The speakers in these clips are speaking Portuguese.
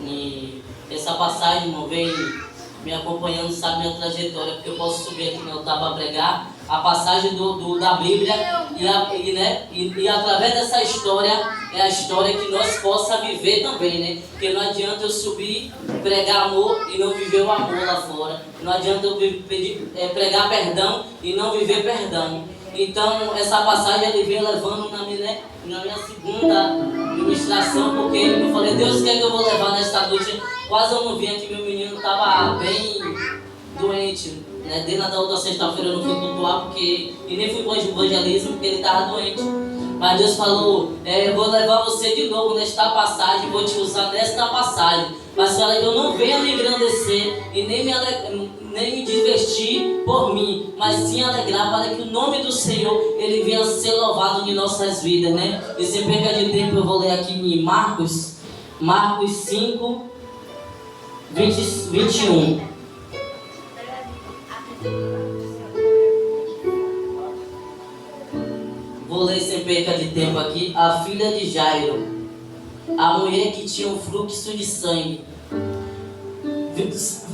E essa passagem, irmão, vem me acompanhando, sabe, minha trajetória, porque eu posso subir aqui no altar para pregar a passagem da Bíblia e através dessa história, é a história que nós possa viver também, né? Porque não adianta eu subir, pregar amor e não viver o amor lá fora. Não adianta eu pregar perdão e não viver perdão. Então, essa passagem ele vem levando na minha segunda ministração, porque eu falei, Deus, o que é que eu vou levar nesta noite? Quase eu não vinha que meu menino estava bem doente, né? Desde a outra sexta-feira eu não fui cultuar e nem fui para o evangelismo porque ele estava doente. Mas Deus falou, eu vou levar você de novo nesta passagem, vou te usar nesta passagem. Mas fala que eu não venho me engrandecer e nem me divertir por mim, mas sim alegrar para que o nome do Senhor ele venha a ser louvado em nossas vidas, né? E sem perca de tempo eu vou ler aqui em Marcos 5, 21. Vou ler sem perca de tempo aqui. A filha de Jairo, a mulher que tinha um fluxo de sangue.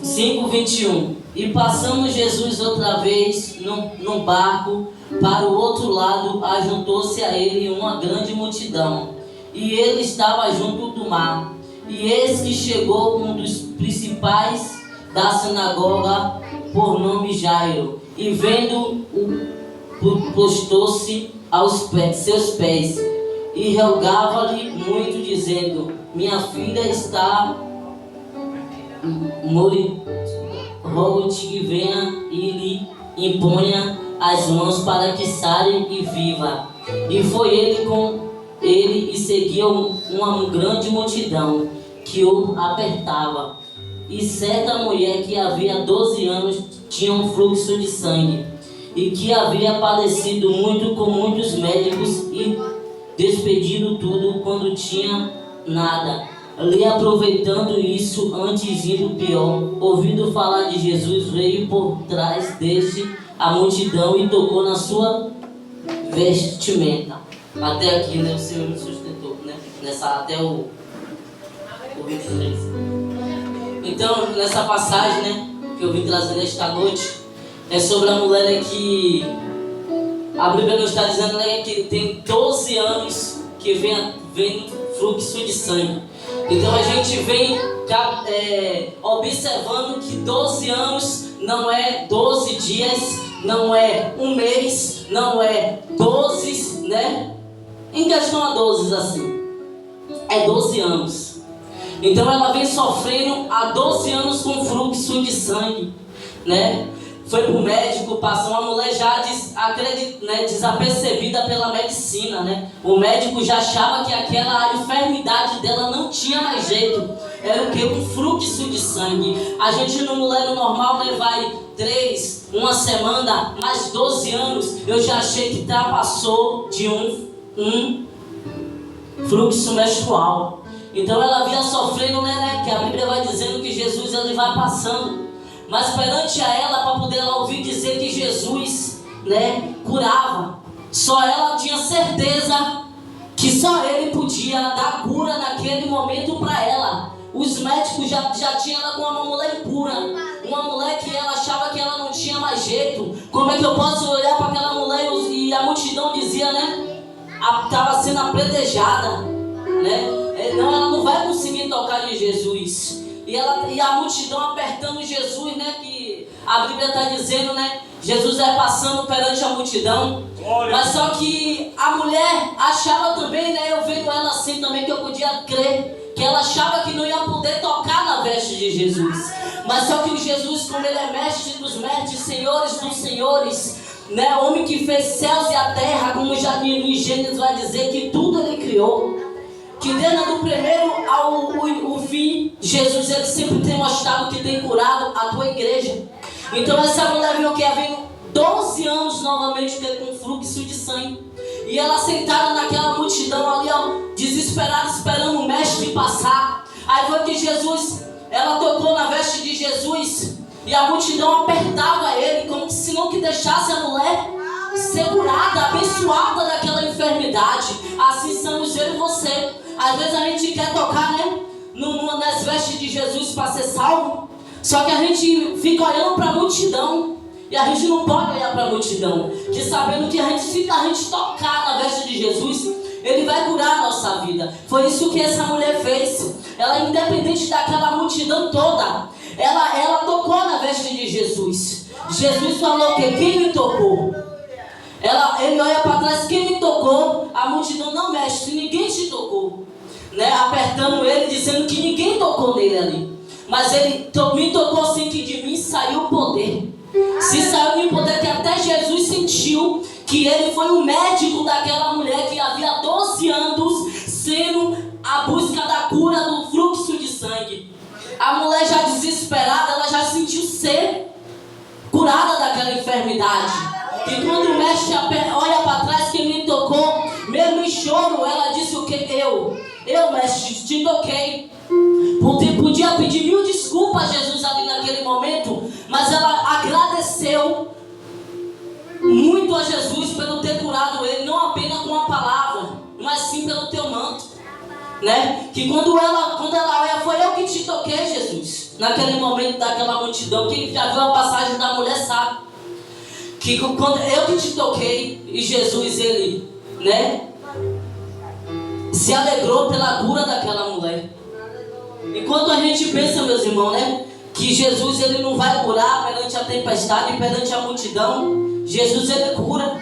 5:21. E passando Jesus outra vez num barco para o outro lado, ajuntou-se a ele uma grande multidão, e ele estava junto do mar. E eis que chegou um dos principais da sinagoga, por nome Jairo, e vendo-o, postou-se aos seus pés e rogava-lhe muito, dizendo: minha filha está rogo-te que venha e lhe imponha as mãos para que sare e viva. E foi ele com ele e seguia uma grande multidão que o apertava. E certa mulher que havia 12 anos tinha um fluxo de sangue, e que havia padecido muito com muitos médicos e despedido tudo quando tinha nada. Ali, aproveitando isso, antes indo pior, ouvindo falar de Jesus, veio por trás deste a multidão e tocou na sua vestimenta. Até aqui, né, o Senhor me sustentou, né? Até o 23. Então, nessa passagem, né, que eu vim trazer esta noite, é sobre a mulher que a Bíblia nos está dizendo, né, que tem 12 anos que vem fluxo de sangue. Então a gente vem observando que 12 anos não é 12 dias, não é um mês, não é 12, né? Em questão a 12 assim, é 12 anos. Então ela vem sofrendo há 12 anos com fluxo de sangue, né? Foi pro médico, passou uma mulher já desapercebida pela medicina, né? O médico já achava que aquela enfermidade dela não tinha mais jeito. Era o que? Um fluxo de sangue. A gente no mulher normal, né, vai 3, uma semana, mais 12 anos, eu já achei que passou de um fluxo menstrual. Então ela vinha sofrendo, né, que a Bíblia vai dizendo que Jesus ele vai passando. Mas perante a ela, para poder ela ouvir dizer que Jesus, né, curava, só ela tinha certeza que só ele podia dar cura naquele momento para ela. Os médicos já tinham ela com uma mulher impura, uma mulher que ela achava que ela não tinha mais jeito. Como é que eu posso olhar para aquela mulher e a multidão dizia, né, estava sendo apredejada, né? Não, ela não vai conseguir tocar em Jesus. E a multidão apertando Jesus, né? Que a Bíblia está dizendo, né? Jesus é passando perante a multidão. Mas só que a mulher achava também, né? Eu vendo ela assim também, que eu podia crer, que ela achava que não ia poder tocar na veste de Jesus. Mas só que o Jesus, como ele é mestre dos mestres, senhores dos senhores, né? Homem que fez céus e a terra, como já em Gênesis vai dizer que tudo ele criou. Que desde do primeiro ao fim, Jesus ele sempre tem mostrado que tem curado a tua igreja. Então essa mulher viu que havia 12 anos novamente com fluxo de sangue. E ela sentada naquela multidão ali, ó, desesperada, esperando o mestre passar. Aí foi que Jesus, ela tocou na veste de Jesus, e a multidão apertava ele, como se não que deixasse a mulher segurada, abençoada daquela enfermidade. Assim somos eu e você. Às vezes a gente quer tocar, né, nas vestes de Jesus para ser salvo. Só que a gente fica olhando para a multidão. E a gente não pode olhar para a multidão. Que sabendo que se a gente tocar na veste de Jesus, Ele vai curar a nossa vida. Foi isso que essa mulher fez. Ela, independente daquela multidão toda, ela tocou na veste de Jesus. Jesus falou que quem me tocou? Ele olha para trás, quem me tocou? A multidão não mexe, ninguém te tocou, né? Apertando ele, dizendo que ninguém tocou nele ali. Mas ele me tocou assim, que de mim saiu o poder. Se saiu o poder que até Jesus sentiu que ele foi o médico daquela mulher que havia 12 anos sendo a busca da cura do fluxo de sangue. A mulher já desesperada, ela já sentiu ser curada daquela enfermidade. E quando o mestre olha para trás, quem me tocou, mesmo em choro, ela disse o que? Eu mestre, te toquei. Podia pedir 1000 desculpas a Jesus ali naquele momento, mas ela agradeceu muito a Jesus pelo ter curado ele, não apenas com a palavra, mas sim pelo teu manto, né? Que quando ela olha, foi eu que te toquei, Jesus. Naquele momento daquela multidão, quem já viu a passagem da mulher sabe que quando eu que te toquei, e Jesus, ele, né, se alegrou pela cura daquela mulher. Enquanto a gente pensa, meus irmãos, né, que Jesus, ele não vai curar perante a tempestade, perante a multidão, Jesus, ele cura.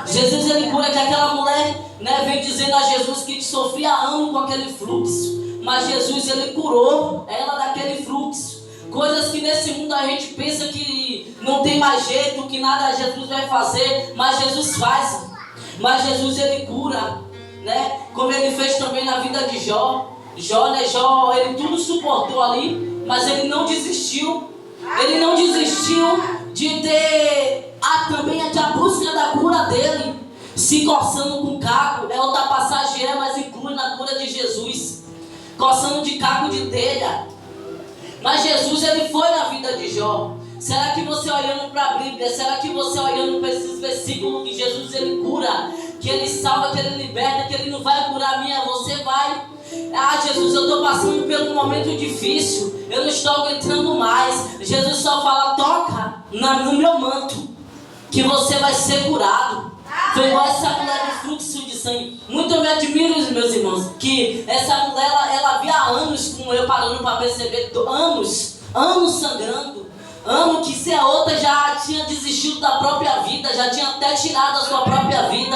Jesus, ele cura, que aquela mulher, né, vem dizendo a Jesus que sofria anos com aquele fluxo, mas Jesus, ele curou ela daquele fluxo. Coisas que nesse mundo a gente pensa que não tem mais jeito, que nada Jesus vai fazer, mas Jesus faz. Mas Jesus, ele cura, né? Como ele fez também na vida de Jó. Jó, ele tudo suportou ali, mas ele não desistiu. Ele não desistiu de ter também a busca da cura dele, se coçando com caco. É outra passagem, mas inclui na cura de Jesus, coçando de caco de telha. Mas Jesus, ele foi na vida de Jó. Será que você olhando para a Bíblia, será que você olhando para esses versículos que Jesus, ele cura, que ele salva, que ele liberta, que ele não vai curar a minha, você vai? Ah, Jesus, eu estou passando por um momento difícil, eu não estou aguentando mais. Jesus só fala, toca no meu manto, que você vai ser curado. Foi igual essa mulher do fluxo de sangue. Muito eu me admiro, meus irmãos, que essa mulher, ela havia anos, como eu parando para perceber, anos sangrando. Ano que se a outra já tinha desistido da própria vida, já tinha até tirado a sua própria vida,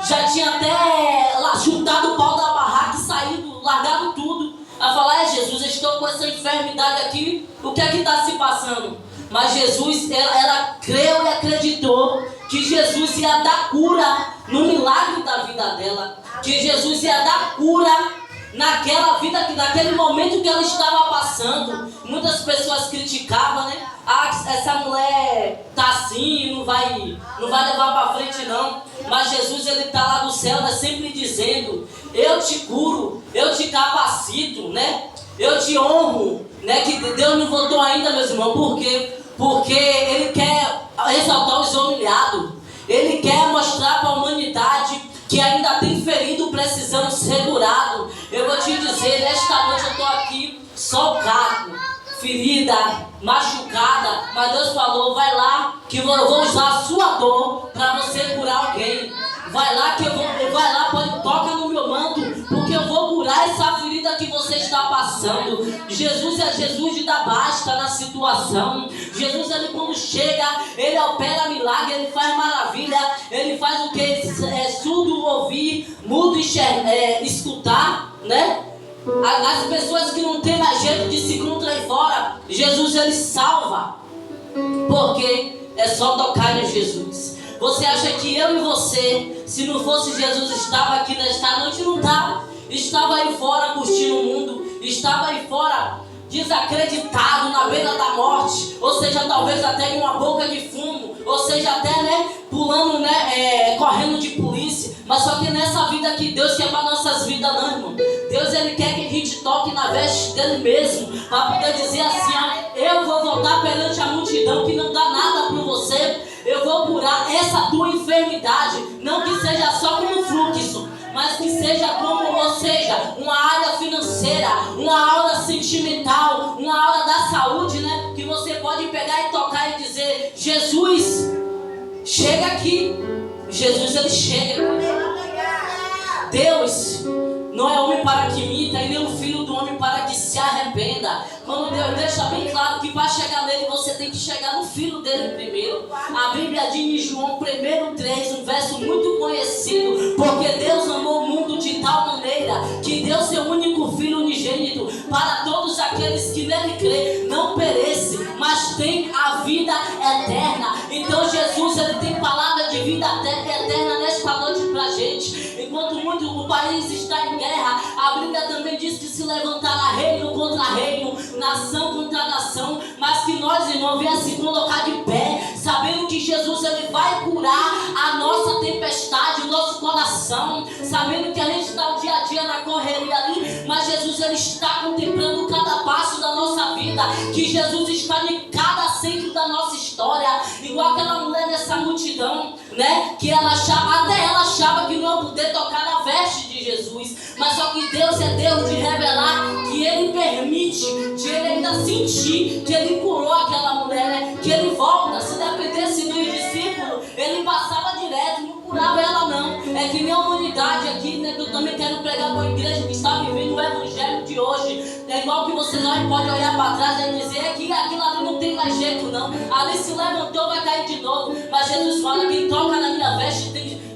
já tinha até chutado o pau da barraca e saído, largado tudo. Ela fala, Jesus, eu estou com essa enfermidade aqui, o que é que está se passando? Mas Jesus, ela creu e acreditou que Jesus ia dar cura no milagre da vida dela, que Jesus ia dar cura naquela vida, naquele momento que ela estava passando. Muitas pessoas criticavam, né? Ah, essa mulher tá assim, não vai levar para frente não. Mas Jesus, ele está lá do céu, né, sempre dizendo, eu te curo, eu te capacito, né? Eu te honro, né? Que Deus não voltou ainda, meus irmãos. Por quê? Porque ele quer exaltar os humilhados. Ele quer mostrar para a humanidade que ainda tem ferido precisando ser curado. Eu vou te dizer, nesta noite eu estou aqui socado, ferida, machucada, mas Deus falou, vai lá que eu vou usar a sua dor para você curar alguém. Vai lá que toca no meu manto, porque eu vou curar essa ferida que você está passando. Jesus é Jesus de dar basta na situação. Jesus, ele quando chega, ele opera milagre, ele faz maravilha, ele faz o que? Surdo ouvir, mudo escutar, né? As pessoas que não tem mais jeito de se contrair fora, Jesus, ele salva, porque é só tocar em Jesus. Você acha que eu e você, se não fosse Jesus, estava aqui nesta noite? Não estava. Estava aí fora curtindo o mundo, estava aí fora desacreditado na beira da morte, ou seja, talvez até em uma boca de fumo, ou seja, até, né, pulando, né, correndo de polícia. Mas só que nessa vida que Deus quer para nossas vidas, não, irmão. Deus, ele quer que a gente toque na veste dele mesmo, para poder dizer assim, eu vou voltar perante a multidão que não dá nada por você. Eu vou curar essa tua enfermidade, não que seja só como fluxo, mas que seja como, ou seja, uma área financeira, uma aula sentimental, uma aula da saúde, né? Que você pode pegar e tocar e dizer: Jesus, chega aqui. Jesus, ele chega. Deus não é homem para que minta, e nem o filho do homem para que se arrependa. Quando Deus deixa bem claro que para chegar nele, você tem que chegar no filho dele primeiro. A Bíblia diz em João 1:3, um verso muito conhecido: porque Deus amou o mundo de tal maneira que deu seu único filho unigênito, para todos aqueles que nele crê, não perecem, mas tem a vida eterna. Então Jesus, ele tem palavra de vida eterna nesta noite pra gente. Enquanto muito o país está em guerra, a Bíblia também diz que se levantará reino contra reino, nação contra nação, mas que nós, irmãos, venhamos se colocar de pé, sabendo que Jesus, ele vai curar a nossa tempestade, o nosso coração, sabendo que a gente está o dia a dia na correria ali, mas Jesus, ele está contemplando cada passo da nossa vida, que Jesus está em cada centro da nossa história, igual aquela mulher nessa multidão, né? Que ela achava, até ela achava que não ia poder tocar na veste de Jesus, mas só que Deus é Deus de revelar que ele permite, de ele ainda sentir que ele curou aquela mulher, né? Que ele volta. Se dependesse dos discípulos, ele passava direto, não curava ela não. É que nem a humanidade aqui, né? Que eu também quero pregar para a igreja que está vivendo o evangelho de hoje. É igual que você não pode olhar para trás e dizer: é que aquilo ali não tem mais jeito não, ali se levantou, vai cair de novo. Mas Jesus fala: quem toca na minha veste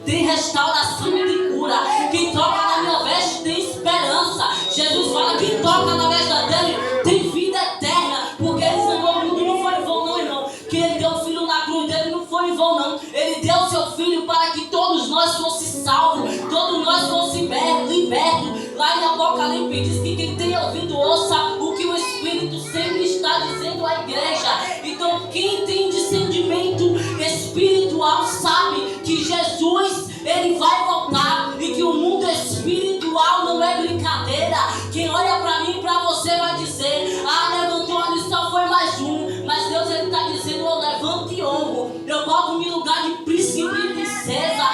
tem restauração e tem cura. Quem toca na minha veste tem esperança. Jesus fala: quem toca na veste dele tem vida eterna. Porque ele salvou o mundo, não foi em vão não, irmão. Que ele deu o filho na cruz dele, não foi em vão não. Ele deu o seu filho para que todos nós fossem salvos, todos nós fossem libertos. Lá em Apocalipse diz que quem tem ouvido ouça o que o Espírito sempre está dizendo à igreja. Então quem tem discernimento espiritual sabe que Jesus, ele vai voltar e que o mundo espiritual não é brincadeira. Quem olha para mim e para você vai dizer: ah, levantou ali, só foi mais um. Mas Deus, ele está dizendo: eu levanto e honro, eu boto em lugar de príncipe e princesa,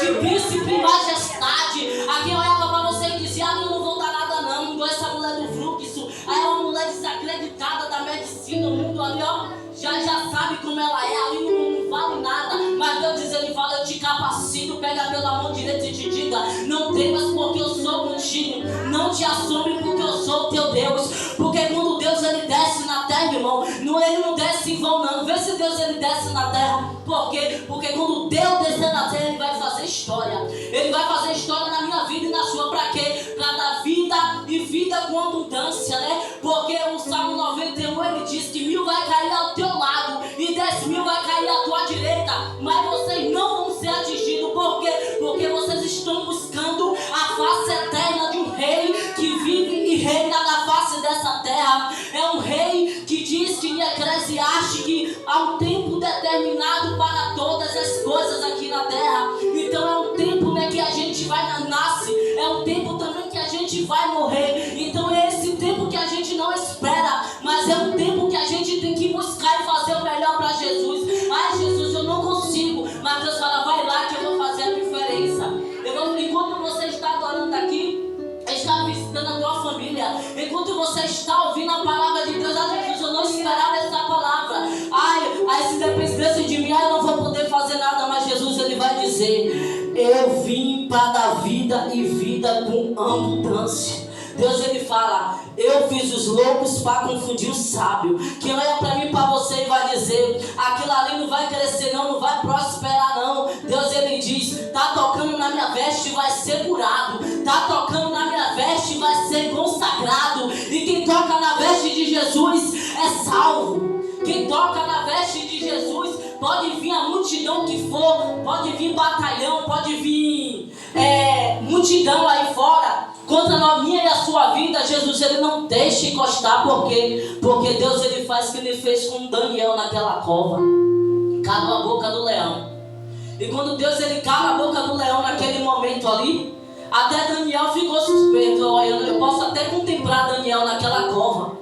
de príncipe e majestade. A quem olhava para você e dizia: ah, não vou dar nada não, igual essa mulher do fluxo, aí é uma mulher desacreditada da medicina, o mundo ali, ó, já sabe como ela é, ali não vale nada. Mas Deus diz, ele fala: eu te capacito, pega pela mão direita e te diga: não temas, porque eu sou contigo, não te assombre, porque eu sou o teu Deus. Porque quando Deus, ele desce na terra, irmão, ele não desce em vão não. Vê se Deus, ele desce na terra. Por quê? Porque quando Deus descer na terra, ele vai fazer história. Ele vai fazer história na minha vida e na sua. Para quê? Para dar vida e vida com abundância, né? Porque o Salmo 91, ele diz que 1000 vai cair ao teu lado e 10.000 vai cair à tua direita, mas vocês não vão ser atingidos. Por quê? Porque vocês estão buscando a face eterna de um rei que vive e reina na face dessa terra. É um rei que diz que em Eclesiastes que há um tempo determinado para todas as coisas aqui na terra. Então é um tempo, né, que a gente nasce, é um tempo também que a gente vai morrer. Então é esse tempo que a gente não espera, mas é um tempo que a gente tem que buscar e fazer o melhor para Jesus. Ai, Jesus, eu não consigo, mas Deus fala: vai lá que eu vou fazer a diferença. Enquanto você está adorando aqui, está visitando a tua família, enquanto você está ouvindo a palavra de Deus, Jesus, eu não esperava essa palavra. Ai, se dependesse de mim, eu não vou poder fazer nada. Mas Jesus, ele vai dizer: eu vim para dar vida e vida com abundância. Deus, ele fala: eu fiz os loucos para confundir o sábio. Quem olha para mim, para você, e vai dizer: aquilo ali não vai crescer não vai prosperar não. Deus, ele diz: tá tocando na minha veste, vai ser curado. Tá tocando na minha veste, vai ser consagrado. E quem toca na veste de Jesus é salvo. Quem toca na veste de Jesus, pode vir a multidão que for, pode vir batalhão, pode vir multidão aí fora contra a minha e a sua vida, Jesus, ele não deixa encostar. Por quê? Porque Deus, ele faz o que ele fez com Daniel naquela cova, calou a boca do leão. E quando Deus, ele cala a boca do leão naquele momento ali, até Daniel ficou suspeito. Eu posso até contemplar Daniel naquela cova.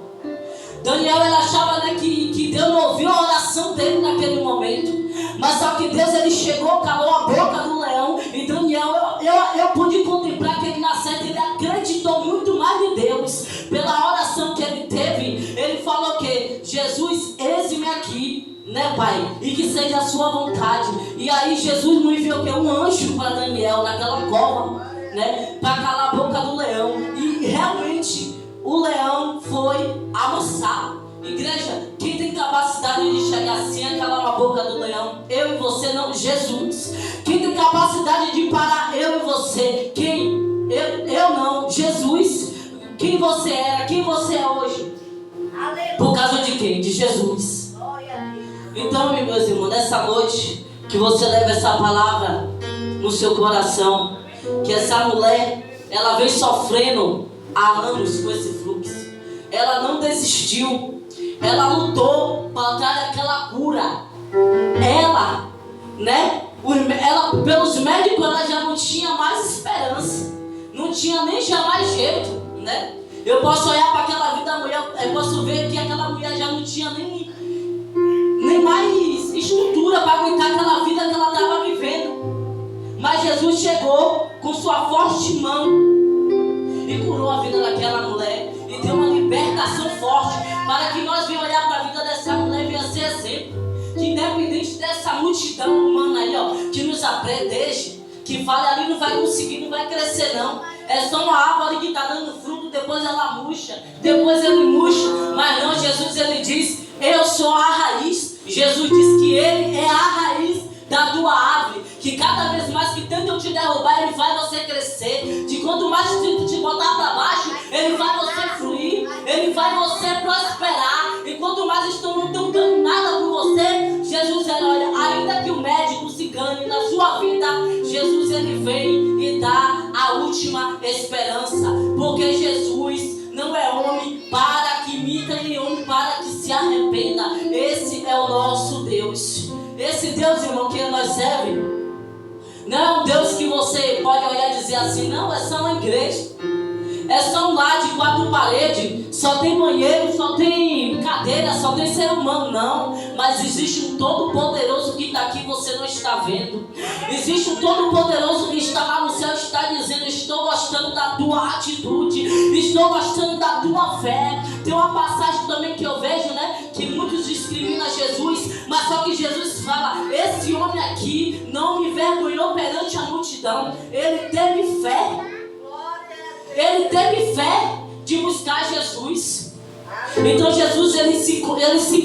Daniel, ele achava, né, que Deus não ouviu a oração dele naquele momento. Mas só que Deus, ele chegou, calou a boca do leão. E Daniel, eu depois de contemplar que ele nasceu, ele acreditou muito mais em Deus. Pela oração que ele teve, ele falou que Jesus, eis-me aqui, né, Pai? E que seja a sua vontade. E aí Jesus não enviou que um anjo para Daniel naquela cova, né, para calar a boca do leão. E realmente o leão foi amansado. Igreja, quem tem capacidade de chegar assim a calar a boca do leão? Eu e você, não, Jesus. Quem tem capacidade de parar? Eu e você. Quem? Eu não, Jesus. Quem você era? Quem você é hoje? Por causa de quem? De Jesus. Então, meus irmãos, nessa noite, que você leve essa palavra no seu coração, que essa mulher, ela vem sofrendo há anos com esse fluxo. Ela não desistiu. Ela lutou para trás daquela cura. Ela, né? Pelos médicos, ela já não tinha mais esperança. Não tinha nem jamais jeito, né? Eu posso olhar para aquela vida da mulher, eu posso ver que aquela mulher já não tinha nem mais estrutura para aguentar aquela vida que ela estava vivendo. Mas Jesus chegou com sua forte mão e curou a vida daquela mulher e deu uma libertação forte para que nós venhamos olhar para a vida dessa mulher e venha ser exemplo. Que independente dessa multidão humana aí, ó, que nos aprende, que fala ali não vai conseguir, não vai crescer não. É só uma árvore que está dando fruto, depois ela murcha, depois ele murcha. Mas não, Jesus ele diz, eu sou a raiz. Jesus diz que ele é a raiz da tua árvore, que cada vez mais que tentam te derrubar, ele faz você crescer. De quanto mais tentam te botar para baixo, ele faz você fluir, ele faz você prosperar. E quanto mais não estão dando nada por você, Jesus ele olha, ainda que o médico se gane na sua vida, Jesus ele vem e dá a última esperança, porque Jesus não é homem para que minta, nem homem para que se arrependa. Esse é o nosso Deus. Esse Deus, irmão, que nós servemos, não é um Deus que você pode olhar e dizer assim, não, é só uma igreja, é só um lar de 4 paredes, só tem banheiro, só tem cadeira, só tem ser humano. Não, mas existe um Todo-Poderoso que está aqui e você não está vendo. Existe um Todo-Poderoso que está lá no céu e está dizendo, estou gostando da tua atitude, estou gostando da tua fé. Tem uma passagem também que eu vejo, né, que muitos discriminam Jesus, mas só que Jesus fala, esse homem aqui não me envergonhou perante a multidão. Ele teve fé. Ele teve fé de buscar Jesus. Então Jesus ele se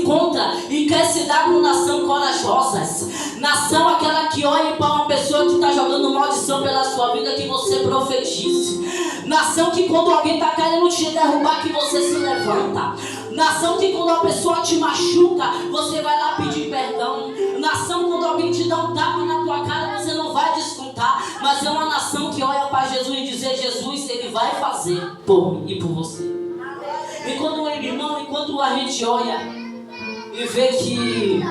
encontra e quer se dar com nação corajosas. Nação aquela que olha para uma pessoa que está jogando maldição pela sua vida, que você profetize. Nação que quando alguém está querendo te derrubar, que você se levanta. Nação que quando a pessoa te machuca, você vai lá pedir perdão. Nação quando alguém te dá um tapa na tua cara, você não vai descontar. Mas é uma nação que olha para Jesus e dizer, Jesus, ele vai fazer por mim e por você. E quando, irmão, enquanto a gente olha e vê que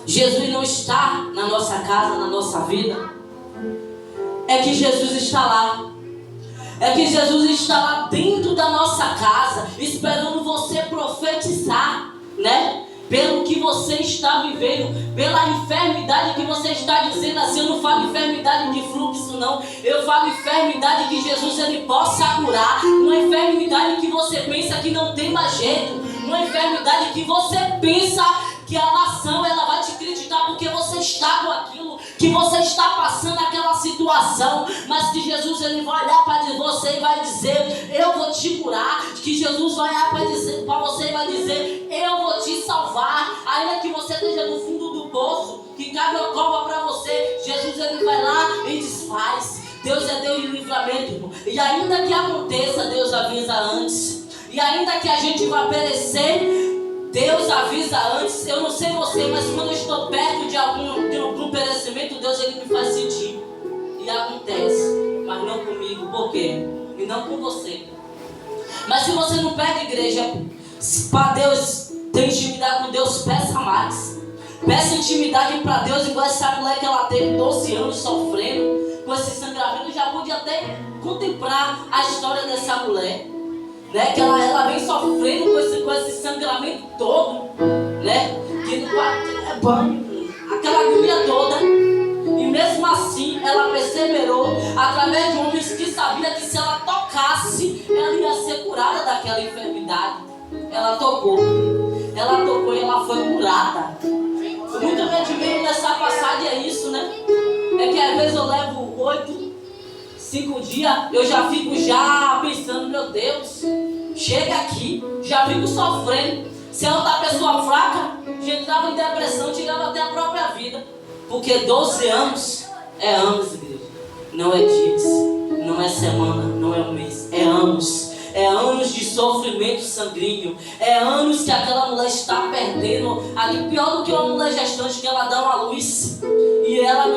Jesus não está na nossa casa, na nossa vida, é que Jesus está lá. É que Jesus está lá dentro da nossa casa, esperando você profetizar, né? Pelo que você está vivendo, pela enfermidade que você está dizendo assim. Eu não falo enfermidade de fluxo, não. Eu falo enfermidade que Jesus ele possa curar. Uma enfermidade que você pensa que não tem mais jeito. Uma enfermidade que você pensa que a nação ela vai te criticar porque você está com aquilo, que você está passando aquela situação, mas que Jesus ele vai olhar para você e vai dizer, eu vou te curar. Que Jesus vai olhar para você e vai dizer, eu vou te salvar. Ainda que você esteja no fundo do poço, que cabe uma cova para você, Jesus ele vai lá e desfaz. Deus é Deus de livramento, irmão. E ainda que aconteça, Deus avisa antes. E ainda que a gente vá perecer, Deus avisa antes. Eu não sei você, mas quando eu estou perto de algum perecimento, Deus ele me faz sentir. E acontece, mas não comigo. Por quê? E não com você. Mas se você não pede, igreja, para Deus ter intimidade com Deus, peça mais. Peça intimidade para Deus, igual essa mulher que ela teve 12 anos sofrendo com esse sangramento. Já pude até contemplar a história dessa mulher, né? Que ela vem sofrendo com esse sangramento todo, né? Que no quarto é banho, aquela agonia toda. E mesmo assim ela perseverou através de homens que sabiam que se ela tocasse, ela ia ser curada daquela enfermidade. Ela tocou e ela foi curada. Muito me admiro nessa passagem é isso, né? É que às vezes eu levo 5 dias, eu já fico pensando, meu Deus, chega aqui, já fico sofrendo. Se eu outra pessoa fraca, já entrava em depressão, tirava até a própria vida. Porque 12 anos é anos, igreja. Não é dias, não é semana, não é um mês, é anos. É anos de sofrimento sanguíneo. É anos que aquela mulher está perdendo. Ali, pior do que uma mulher gestante, que ela dá uma luz e ela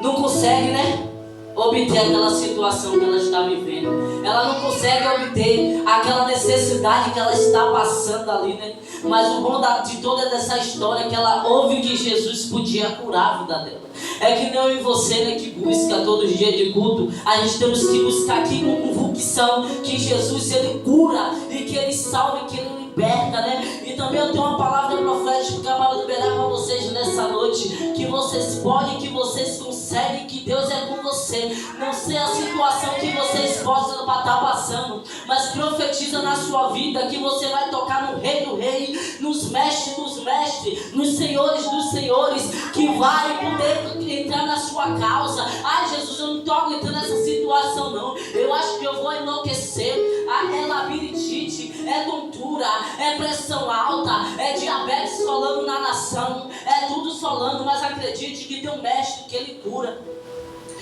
não consegue, né, obter aquela situação que ela está vivendo. Ela não consegue obter aquela necessidade que ela está passando ali, né? Mas o bom de toda essa história é que ela ouve que Jesus podia curar a vida dela. É que nem eu e você, né, que busca todo dia de culto. A gente temos que buscar aqui com convicção que Jesus, ele cura e que ele salva e que ele liberta, né? E também eu tenho uma palavra profética para liberar para vocês nessa noite, que vocês podem, que vocês conseguem, que Deus é com você. Não sei a situação que vocês possam estar passando, mas profetiza na sua vida que você vai tocar no Rei do Rei, nos mestres dos mestres, nos senhores dos senhores, que vai poder entrar na sua causa. Ai, Jesus, eu não estou aguentando essa situação não, eu acho que eu vou enlouquecer. É labirintite, é tontura, é pressão alta, é diabetes solando na nação, é tudo solando, mas acredite que tem um mestre que ele cura.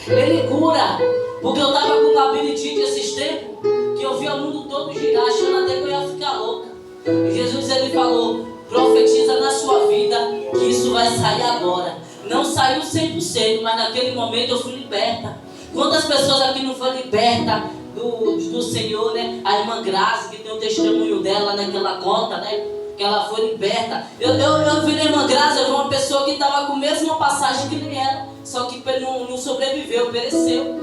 Ele cura, porque eu estava com labirintite esses tempos, que eu via o mundo todo girar, achando até que eu ia ficar louca. E Jesus, ele falou, profetiza na sua vida que isso vai sair agora. Não saiu 100%, mas naquele momento eu fui liberta. Quantas pessoas aqui não foram libertas do Senhor, né? A irmã Graça, que tem o testemunho dela, né? Que ela conta, né? Que ela foi liberta. Eu vi a irmã Graça, eu vi uma pessoa que estava com a mesma passagem que nem ela, só que não sobreviveu, pereceu,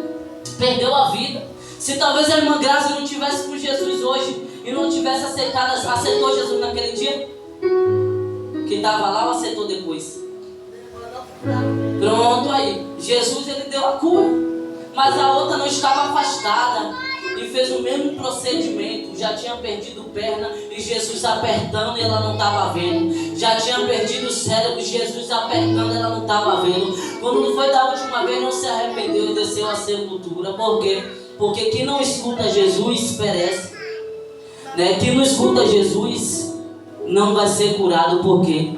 perdeu a vida. Se talvez a irmã Graça não tivesse com Jesus hoje e não tivesse aceitou Jesus naquele dia, que estava lá ou aceitou depois? Pronto, aí Jesus, ele deu a cura, mas a outra não estava afastada e fez o mesmo procedimento. Já tinha perdido perna e Jesus apertando e ela não estava vendo. Já tinha perdido o cérebro, Jesus apertando e ela não estava vendo. Quando não foi da última vez, não se arrependeu e desceu à sepultura. Por quê? Porque quem não escuta Jesus perece, né? Quem não escuta Jesus não vai ser curado. Por quê?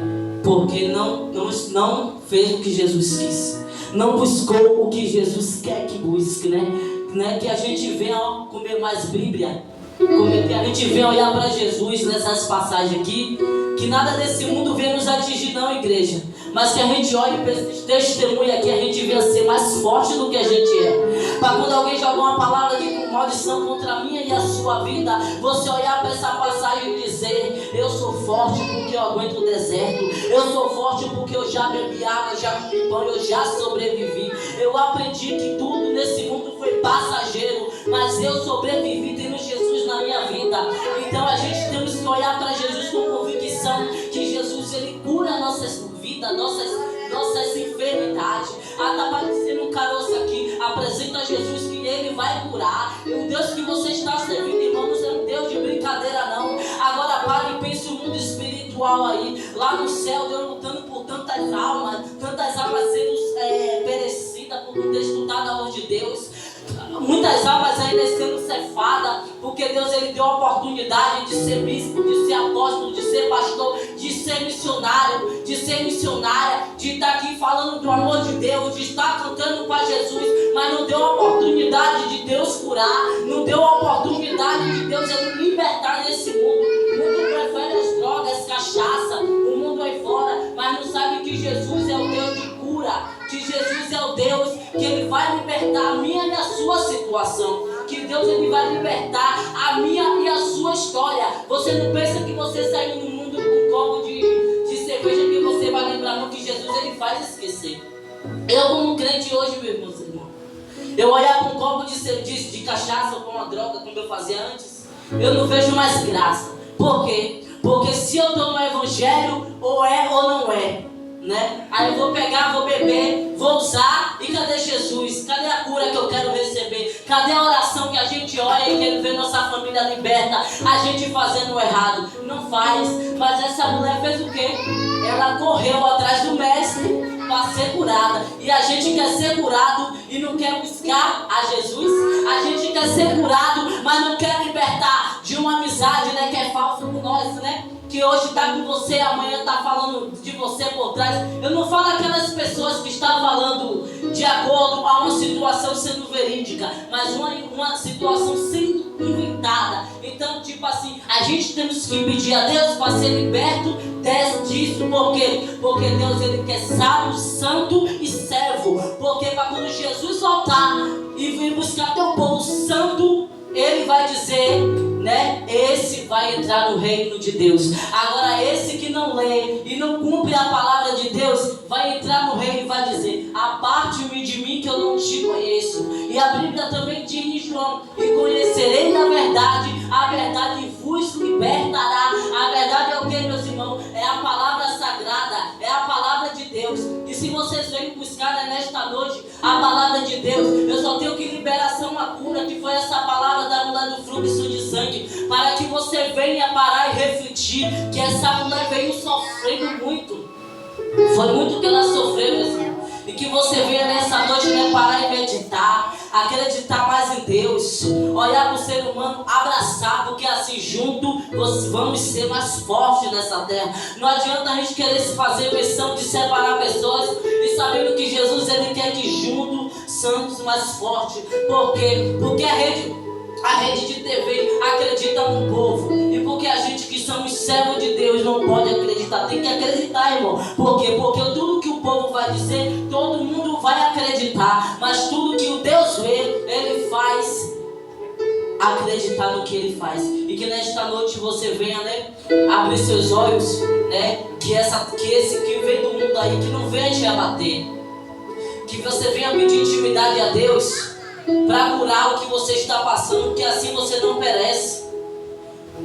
Porque não fez o que Jesus quis, não buscou o que Jesus quer que busque, né? Que a gente venha comer mais Bíblia, que a gente venha olhar para Jesus nessas passagens aqui, que nada desse mundo venha nos atingir não, igreja, mas que a gente olhe para esse testemunho aqui, a gente venha ser mais forte do que a gente é, para quando alguém jogar uma palavra de maldição contra a minha e a sua vida, você olhar para essa passagem e dizer, eu sou forte porque eu aguento o deserto, eu sou forte porque eu já bebi água, já comi pão, eu já sobrevivi, eu aprendi que tudo nesse mundo foi passageiro, mas eu sobrevivi tendo Jesus na minha vida. Então a gente temos que olhar para Jesus com convicção que Jesus, ele cura nossas vidas, nossas enfermidades. Está parecendo um caroço aqui, apresenta Jesus que ele vai curar. E o Deus que você está servindo, irmãos, é um Deus de brincadeira não. Agora pare e pense o mundo espiritual aí, lá no céu, Deus lutando por tantas almas sendo perecidas por não ter escutado a voz de Deus. Muitas almas ainda sendo cefadas, porque Deus, ele deu a oportunidade de ser bispo, de ser apóstolo, de ser pastor, de ser missionário, de ser missionária, de estar aqui falando do amor de Deus, de estar cantando para Jesus, mas não deu a oportunidade de Deus curar, não deu a oportunidade de Deus ele libertar nesse mundo. O mundo prefere as drogas, cachaça, o mundo aí fora, mas não sabe que Jesus é o Deus de cura, que Jesus é o Deus que ele vai libertar a minha e a sua situação, que Deus, ele vai libertar a minha e a sua história. Você não pensa que você saiu no mundo com um copo de cerveja que você vai lembrar não, que Jesus, ele faz esquecer. Eu como crente hoje, meus irmãos, eu olhar para um copo de cachaça ou com uma droga como eu fazia antes, eu não vejo mais graça. Por quê? Porque se eu estou no evangelho, ou é ou não é. né? Aí eu vou pegar, vou beber, vou usar, e cadê Jesus? Cadê a cura que eu quero receber? Cadê a oração que a gente ora e quer ver nossa família liberta? A gente fazendo o errado, não faz. Mas essa mulher fez o quê? Ela correu atrás do mestre para ser curada. E a gente quer ser curado e não quer buscar a Jesus. A gente quer ser curado, mas não quer libertar de uma amizade, né, que é falsa com nós, né? Que hoje está com você, amanhã está falando de você por trás. Eu não falo aquelas pessoas que estão falando de acordo a uma situação sendo verídica, mas uma situação sendo inventada. Então, tipo assim, a gente temos que pedir a Deus para ser liberto disso. Por quê? Porque Deus, ele quer sábio, santo e servo. Porque para quando Jesus voltar e vir buscar teu povo santo, ele vai dizer, né? Esse vai entrar no reino de Deus. Agora esse que não lê e não cumpre a palavra de Deus, vai entrar no reino e vai dizer: aparte-me de mim que eu não te conheço. E a Bíblia também diz em João: e conhecereis a verdade vos libertará. A verdade é o que, meus irmãos? É a palavra sagrada, é a palavra de Deus. E se vocês vêm buscar, né, nesta noite a palavra de Deus, eu só tenho que liberação, uma cura, que foi essa palavra da mulher do fluxo de sangue, para que você venha parar e refletir que essa mulher veio sofrendo muito. Foi muito que ela sofreu, meus irmãos. E que você venha nessa noite, né, parar e meditar, acreditar mais em Deus, olhar para o ser humano, abraçar, porque assim junto vamos ser mais fortes nessa terra. Não adianta a gente querer se fazer missão de separar pessoas e sabendo que Jesus, ele quer que junto somos mais fortes. Por quê? Porque a rede de TV acredita no povo. E porque a gente que somos servos de Deus não pode acreditar. Tem que acreditar, irmão. Por quê? Porque tudo que o povo vai dizer, todo mundo vai acreditar. Mas tudo que o Deus vê, ele faz acreditar no que ele faz. E que nesta noite você venha, né, abrir seus olhos, né, que esse que vem do mundo aí, que não venha te abater. Que você venha pedir intimidade a Deus para curar o que você está passando, porque assim você não perece.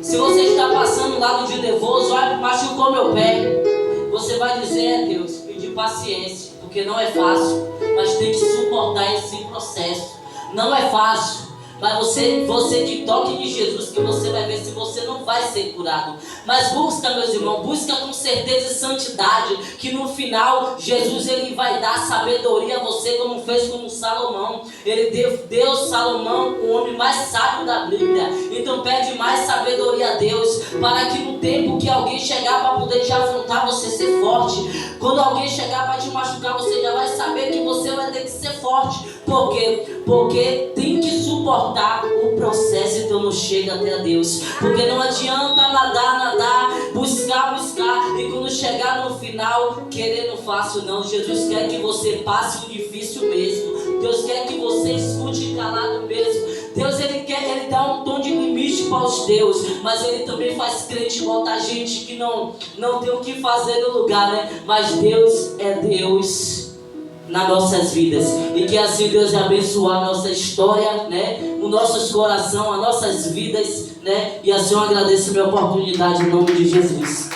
Se você está passando lado de nervoso, machucou meu pé, você vai dizer a Deus, pedir paciência, porque não é fácil, mas tem que suportar esse processo. Não é fácil, mas você que toque em Jesus, que você vai ver se você não vai ser curado. Mas busca, meus irmãos, busca com certeza e santidade, que no final Jesus, ele vai dar sabedoria a você, como fez com Salomão. Ele deu Salomão, o homem mais sábio da Bíblia. Então pede mais sabedoria a Deus, para que no tempo que alguém chegar para poder te afrontar, você ser forte. Quando alguém chegar para te machucar, você já vai saber que você vai ter que ser forte. Por quê? Porque tem que suportar o processo, então não chega até a Deus. Porque não adianta nadar, buscar, e quando chegar no final, querendo fácil, não. Jesus quer que você passe o difícil mesmo. Deus quer que você escute calado mesmo. Deus, ele dá um tom de limite para os teus, mas ele também faz crente botar gente que não tem o que fazer no lugar, né? Mas Deus é Deus nas nossas vidas, e que assim Deus abençoe a nossa história, né, os nossos corações, as nossas vidas, né, e assim eu agradeço a minha oportunidade em nome de Jesus.